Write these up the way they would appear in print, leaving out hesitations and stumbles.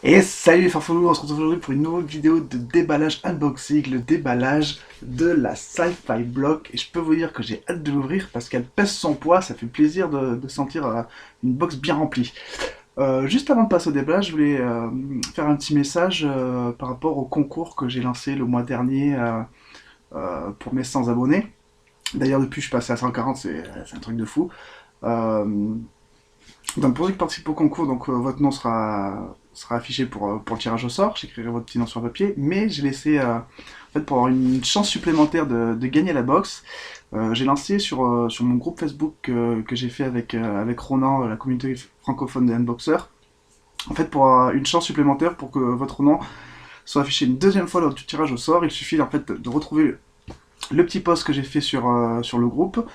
Et salut les farfelous, on se retrouve aujourd'hui pour une nouvelle vidéo de déballage unboxing, le déballage de la Sci-Fi Block. Et je peux vous dire que j'ai hâte de l'ouvrir parce qu'elle pèse son poids, ça fait plaisir de sentir une box bien remplie. Juste avant de passer au déballage, je voulais faire un petit message par rapport au concours que j'ai lancé le mois dernier pour mes 100 abonnés. D'ailleurs depuis je suis passé à 140, c'est un truc de fou. Euh, donc pour ceux qui participent au concours, donc votre nom sera affiché pour le tirage au sort. J'écrirai votre petit nom sur le papier, mais j'ai laissé, en fait, pour avoir une chance supplémentaire de gagner la box, j'ai lancé sur mon groupe Facebook que j'ai fait avec Ronan, la communauté francophone des unboxers. En fait, pour une chance supplémentaire pour que votre nom soit affiché une deuxième fois lors du tirage au sort, il suffit en fait de retrouver le petit post que j'ai fait sur le groupe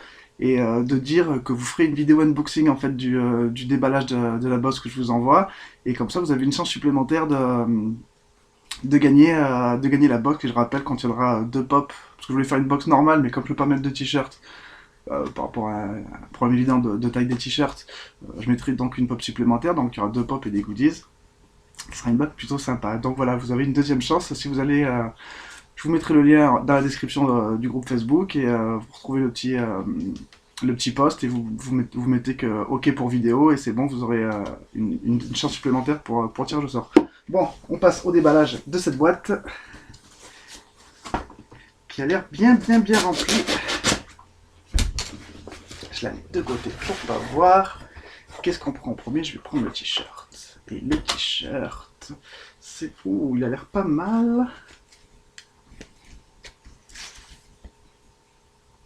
et de dire que vous ferez une vidéo unboxing en fait du déballage de la box que je vous envoie, et comme ça vous avez une chance supplémentaire de gagner la box. Et je rappelle, quand il y aura deux pops, parce que je voulais faire une box normale, mais comme je peux pas mettre de t-shirt par rapport à un problème évident de taille des t-shirts, je mettrai donc une pop supplémentaire, donc il y aura deux pops et des goodies. Ce sera une box plutôt sympa. Donc voilà, vous avez une deuxième chance si vous allez je vous mettrai le lien dans la description du groupe Facebook, et vous retrouvez le petit post, et vous mettez que OK pour vidéo, et c'est bon, vous aurez une chance supplémentaire pour le tirage au sort. Bon, on passe au déballage de cette boîte qui a l'air bien remplie. Je la mets de côté pour pas voir. Qu'est-ce qu'on prend en premier? Je vais prendre le t-shirt. Et le t-shirt, c'est... Ouh, il a l'air pas mal.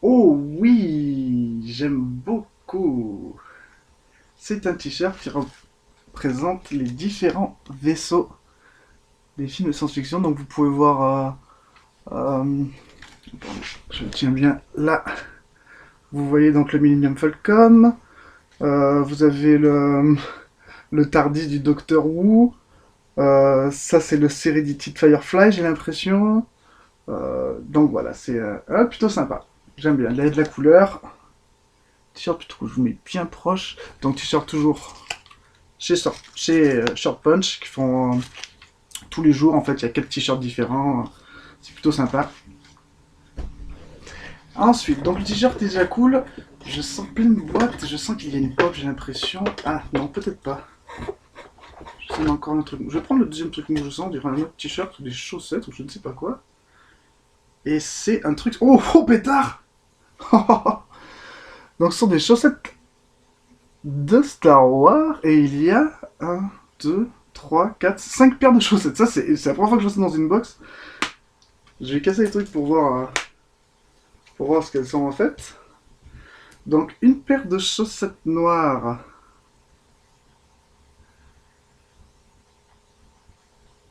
Oh oui, j'aime beaucoup. C'est un t-shirt qui représente les différents vaisseaux des films de science-fiction. Donc vous pouvez voir, je le tiens bien là. Vous voyez donc le Millennium Falcon. Vous avez le TARDIS du Docteur Who. Ça c'est le Serenity de Firefly, j'ai l'impression. Donc voilà, c'est plutôt sympa. J'aime bien. Là, il y a de la couleur. T-shirt, plutôt, je vous mets bien proche. Donc t-shirt toujours chez Short Punch, qui font tous les jours. En fait, il y a 4 t-shirts différents. C'est plutôt sympa. Ensuite, donc le t-shirt est déjà cool. Je sens plein de boîtes. Je sens qu'il y a une pop, j'ai l'impression. Ah non, peut-être pas. Je sens encore un truc. Je vais prendre le deuxième truc que je sens. Il y aura un autre t-shirt ou des chaussettes ou je ne sais pas quoi. Et c'est un truc... Oh pétard. Donc ce sont des chaussettes de Star Wars, et il y a 1, 2, 3, 4, 5 paires de chaussettes. Ça, c'est la première fois que je vois ça dans une box. Je vais casser les trucs pour voir ce qu'elles sont en fait. Donc une paire de chaussettes noires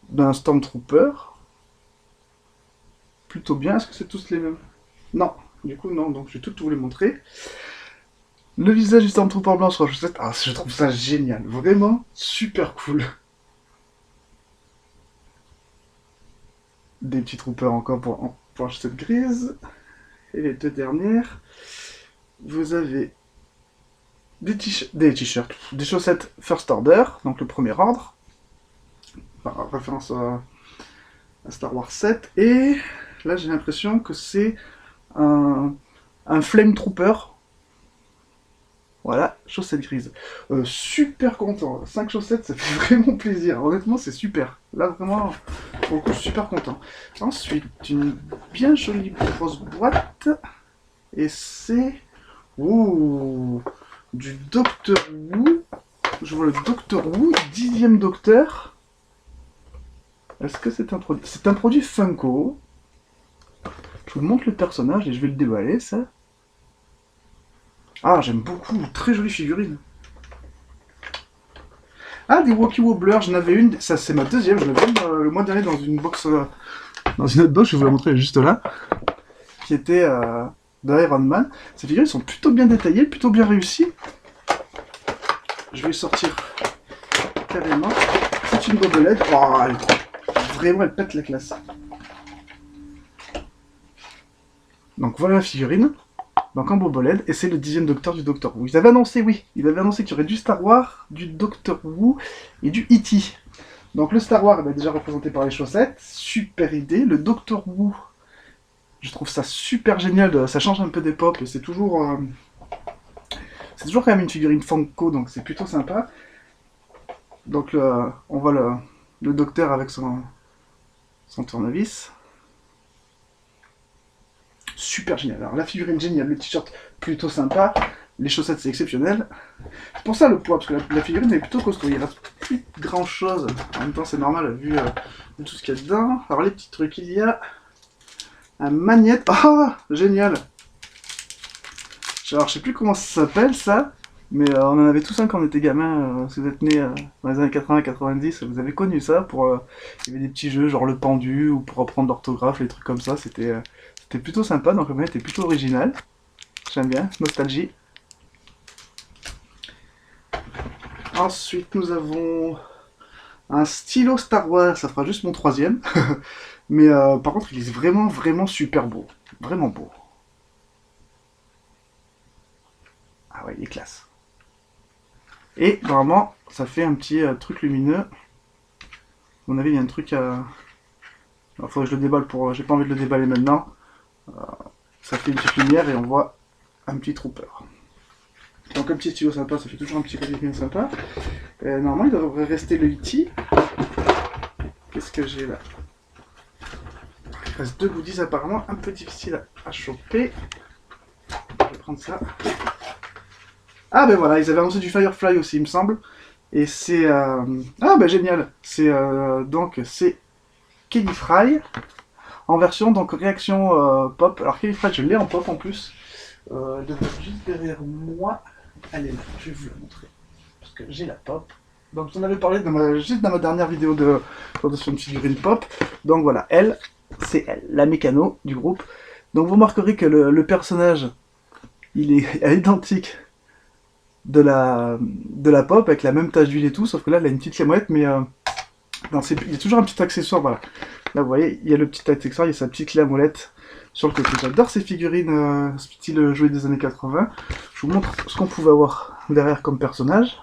d'un Stormtrooper. Plutôt bien. Est-ce que c'est tous les mêmes? Non. Du coup, non. Donc je vais tout vous les montrer. Le visage du Stormtrooper blanc sur la chaussette. Ah, je trouve ça génial. Vraiment super cool. Des petits troopers encore pour la chaussette grise. Et les deux dernières, vous avez des t-shirts, des chaussettes First Order, donc le premier ordre, par référence à Star Wars 7. Et là, j'ai l'impression que c'est un Flame Trooper. Voilà, chaussettes grises. Super content. 5 chaussettes, ça fait vraiment plaisir. Honnêtement, c'est super. Là, vraiment, pour le coup, je suis super content. Ensuite, une bien jolie grosse boîte. Et c'est... Ouh, du Docteur Who. Je vois le Docteur Who, 10e Docteur. Est-ce que c'est un produit? C'est un produit Funko. Je vous montre le personnage et je vais le déballer, ça. Ah, j'aime beaucoup. Très jolie figurine. Ah, des Wookie Wobbler, j'en avais une. Ça, c'est ma deuxième. Je l'avais le mois dernier dans une box... dans une autre box, je vais vous la montrer juste là. Qui était... de Iron Man. Ces figurines sont plutôt bien détaillées, plutôt bien réussies. Je vais sortir carrément. C'est une bobelette. Oh, vraiment, elle pète la classe. Donc voilà la figurine. Donc en bobelette, et c'est le 10e Docteur du Docteur Who. Ils avaient annoncé, oui, ils avaient annoncé qu'il y aurait du Star Wars, du Docteur Who et du E.T. Donc le Star Wars est déjà représenté par les chaussettes, super idée. Le Doctor Who, je trouve ça super génial, ça change un peu des pop, et c'est toujours quand même une figurine Funko, donc c'est plutôt sympa. Donc on voit le docteur avec son tournevis. Super génial. Alors la figurine géniale, le t-shirt plutôt sympa, les chaussettes c'est exceptionnel. C'est pour ça le poids, parce que la figurine est plutôt costaud, il reste plus grand chose. En même temps c'est normal vu tout ce qu'il y a dedans. Alors les petits trucs, il y a un magnète. Oh génial. Alors je sais plus comment ça s'appelle ça, mais on en avait tous un quand on était gamin. Si vous êtes né dans les années 80-90, vous avez connu ça. Il y avait des petits jeux genre le pendu ou pour apprendre l'orthographe, les trucs comme ça. C'était plutôt sympa, donc le magnète était plutôt original. J'aime bien, nostalgie. Ensuite nous avons un stylo Star Wars, ça fera juste mon troisième. Mais par contre il est vraiment vraiment super beau. Vraiment beau. Ah ouais, il est classe. Et normalement, ça fait un petit truc lumineux. À mon avis, il y a un truc à. Il faudrait que je le déballe pour. J'ai pas envie de le déballer maintenant. Ça fait une petite lumière et on voit un petit trooper. Donc un petit stylo sympa, ça fait toujours un petit côté bien sympa. Normalement, il devrait rester le E.T. Qu'est-ce que j'ai là? Il reste deux goodies apparemment, un peu difficile à choper. Je vais prendre ça. Ah ben voilà, ils avaient annoncé du Firefly aussi, il me semble. Et c'est... Ah ben génial. C'est Kelly Fry en version donc réaction pop. Alors Kelly Fry, je l'ai en pop en plus. Elle devrait être juste derrière moi. Elle est là, je vais vous la montrer. Parce que j'ai la pop. Donc j'en avais parlé juste dans ma dernière vidéo de présentation de figurine pop. Donc voilà, c'est elle, la mécano du groupe. Donc vous remarquerez que le personnage, elle est identique de la pop avec la même tache d'huile et tout, sauf que là elle a une petite lamouette, mais il y a toujours un petit accessoire, voilà. Là vous voyez, il y a le petit accessoire, il y a sa petite clé à molette sur le côté. J'adore ces figurines style jouet des années 80. Je vous montre ce qu'on pouvait avoir derrière comme personnage.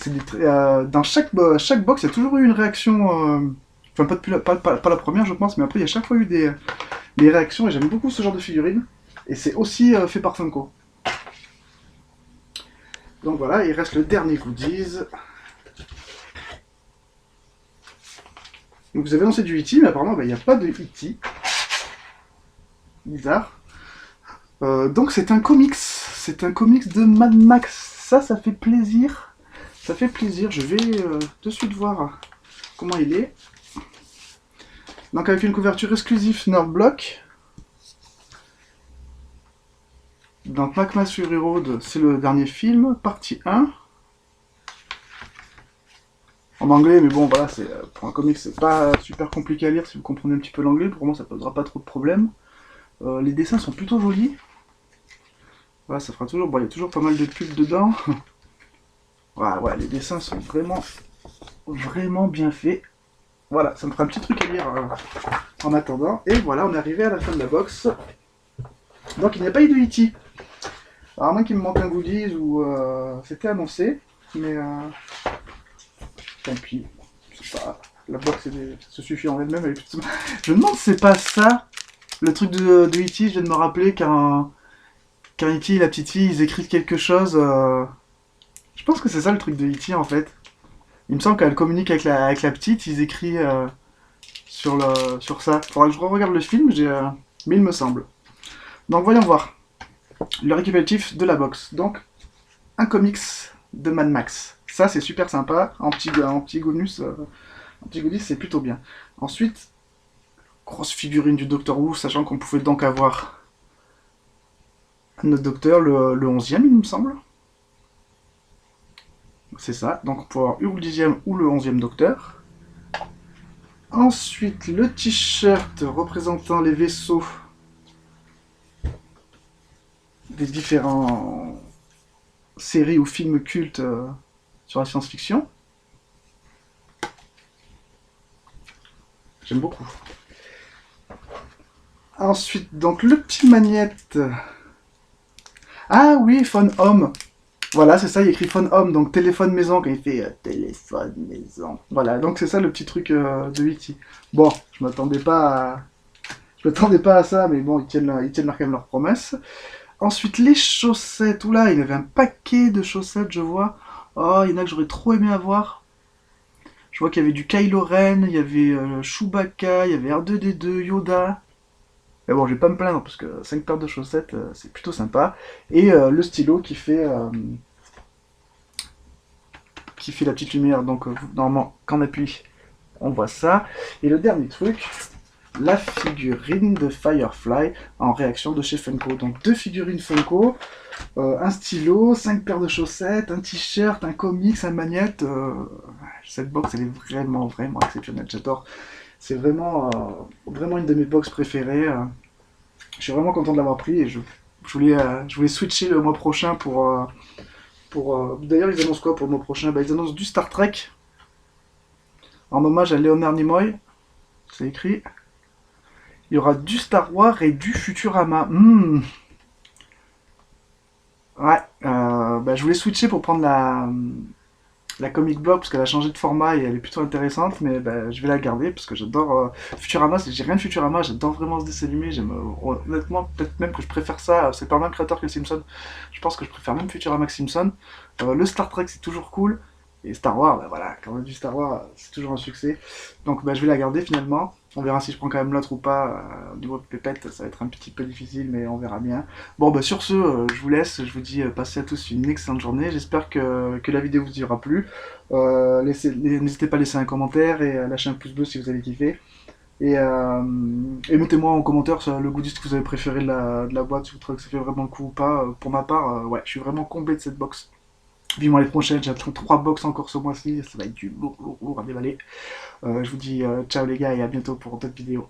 Dans chaque box, il y a toujours eu une réaction. Enfin, pas la première, je pense, mais après, il y a chaque fois eu des réactions, et j'aime beaucoup ce genre de figurines. Et c'est aussi fait par Funko. Donc voilà, il reste le dernier goodies. Donc vous avez lancé du E.T., mais apparemment, il n'y a pas de E.T. Bizarre. Donc c'est un comics. C'est un comics de Mad Max. Ça fait plaisir. Ça fait plaisir. Je vais de suite voir comment il est. Donc avec une couverture exclusive Nerf Block. Donc Mac Mass Fury Road, c'est le dernier film, partie 1. En anglais, mais bon voilà, pour un comic c'est pas super compliqué à lire si vous comprenez un petit peu l'anglais, pour moi ça posera pas trop de problèmes. Les dessins sont plutôt jolis. Voilà, ça fera toujours. Bon, il y a toujours pas mal de pubs dedans. Voilà, ouais, les dessins sont vraiment, vraiment bien faits. Voilà, ça me fera un petit truc à lire en attendant. Et voilà, on est arrivé à la fin de la box. Donc il n'y a pas eu de E.T. Alors, à moins qu'il me manque un goodies ou c'était annoncé, mais tant pis, c'est pas. La box se suffit en elle-même. Je me demande si c'est pas ça, le truc de E.T. Je viens de me rappeler quand E.T. et la petite fille ils écrivent quelque chose. Je pense que c'est ça le truc de E.T. en fait. Il me semble qu'elle communique avec la petite, ils écrivent sur ça. Faudra que je regarde le film, mais il me semble. Donc voyons voir. Le récapitulatif de la box. Donc, un comics de Mad Max. Ça, c'est super sympa. En petit bonus, en petit goodies, c'est plutôt bien. Ensuite, grosse figurine du Doctor Who, sachant qu'on pouvait donc avoir un autre docteur, le 11e, il me semble. C'est ça. Donc, on peut avoir ou le 10e ou le 11e docteur. Ensuite, le t-shirt représentant les vaisseaux des différents séries ou films cultes sur la science-fiction. J'aime beaucoup. Ensuite, donc le petit magnète. Ah oui, Phone Home. Voilà, c'est ça, il y a écrit phone home, donc téléphone maison, quand il fait téléphone maison. Voilà, donc c'est ça le petit truc de Witty. Bon, je m'attendais pas à ça, mais bon, ils tiennent quand même leurs promesses. Ensuite, les chaussettes, oula, il y avait un paquet de chaussettes, je vois. Oh, il y en a que j'aurais trop aimé avoir. Je vois qu'il y avait du Kylo Ren, il y avait Chewbacca, il y avait R2D2, Yoda. Mais bon, je vais pas me plaindre parce que 5 paires de chaussettes, c'est plutôt sympa. Et le stylo qui fait la petite lumière. Donc, normalement, quand on appuie, on voit ça. Et le dernier truc, la figurine de Firefly en réaction de chez Funko. Donc, deux figurines Funko, un stylo, 5 paires de chaussettes, un t-shirt, un comics, un magnette. Cette box, elle est vraiment, vraiment exceptionnelle. J'adore. C'est vraiment une de mes box préférées. Je suis vraiment content de l'avoir pris et je voulais switcher le mois prochain D'ailleurs, ils annoncent quoi pour le mois prochain? Bah, ils annoncent du Star Trek en hommage à Leonard Nimoy. C'est écrit. Il y aura du Star Wars et du Futurama. Ouais, bah, je voulais switcher pour prendre la comic block parce qu'elle a changé de format et elle est plutôt intéressante, mais bah, je vais la garder parce que j'adore Futurama. J'ai rien de Futurama, j'adore vraiment ce dessin animé. Honnêtement, peut-être même que je préfère ça. C'est pas le même créateur que Simpson. Je pense que je préfère même Futurama que Simpson. Le Star Trek, c'est toujours cool. Et Star Wars, bah voilà, quand on a du Star Wars, c'est toujours un succès. Donc bah, je vais la garder finalement. On verra si je prends quand même l'autre ou pas. Au niveau de pépette, ça va être un petit peu difficile, mais on verra bien. Bon, bah sur ce, je vous laisse. Je vous dis passez à tous une excellente journée. J'espère que la vidéo vous y aura plu. N'hésitez pas à laisser un commentaire et à lâcher un pouce bleu si vous avez kiffé. Et mettez-moi en commentaire le goodies que vous avez préféré de la boîte, si vous trouvez que ça fait vraiment le coup ou pas. Pour ma part, ouais, je suis vraiment comblé de cette box. Vivement les prochaines, j'attends 3 box encore ce mois-ci, ça va être du lourd, lourd, lourd à déballer. Je vous dis ciao les gars et à bientôt pour d'autres vidéos.